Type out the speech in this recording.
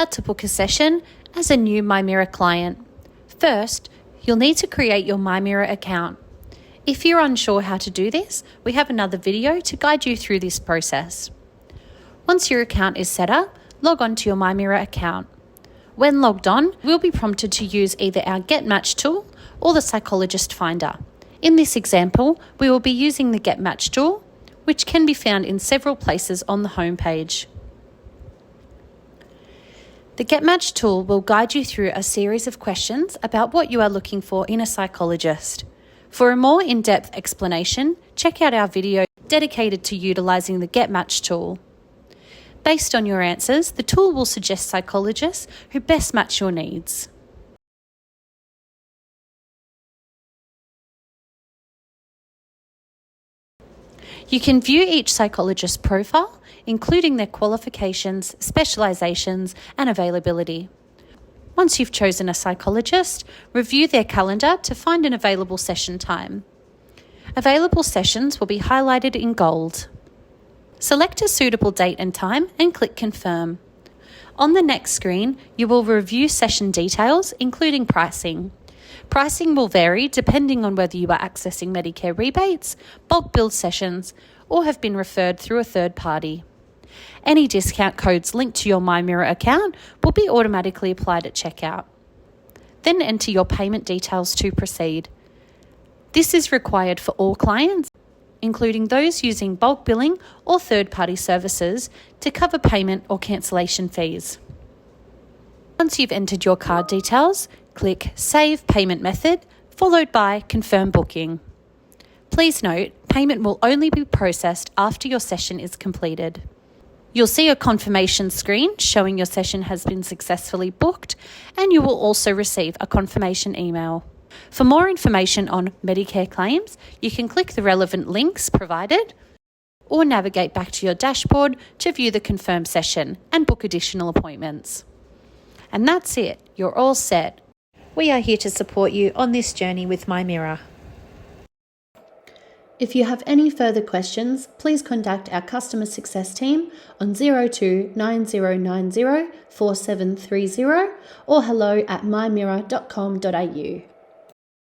How to book a session as a new MyMira client. First, you'll need to create your MyMira account. If you're unsure how to do this, we have another video to guide you through this process. Once your account is set up, log on to your MyMira account. When logged on, we'll be prompted to use either our Get Matched tool or the Psychologist Finder. In this example, we will be using the Get Matched tool, which can be found in several places on the home page. The Get Matched tool will guide you through a series of questions about what you are looking for in a psychologist. For a more in-depth explanation, check out our video dedicated to utilising the Get Matched tool. Based on your answers, the tool will suggest psychologists who best match your needs. You can view each psychologist's profile, including their qualifications, specialisations, and availability. Once you've chosen a psychologist, review their calendar to find an available session time. Available sessions will be highlighted in gold. Select a suitable date and time and click Confirm. On the next screen, you will review session details, including pricing. Pricing will vary depending on whether you are accessing Medicare rebates, bulk billed sessions, or have been referred through a third party. Any discount codes linked to your MyMira account will be automatically applied at checkout. Then enter your payment details to proceed. This is required for all clients, including those using bulk billing or third-party services to cover payment or cancellation fees. Once you've entered your card details, click Save Payment Method, followed by Confirm Booking. Please note, payment will only be processed after your session is completed. You'll see a confirmation screen showing your session has been successfully booked, and you will also receive a confirmation email. For more information on Medicare claims, you can click the relevant links provided or navigate back to your dashboard to view the confirmed session and book additional appointments. And that's it, you're all set. We are here to support you on this journey with MyMira. If you have any further questions, please contact our customer success team on 02 9090 4730 or hello@mymira.com.au.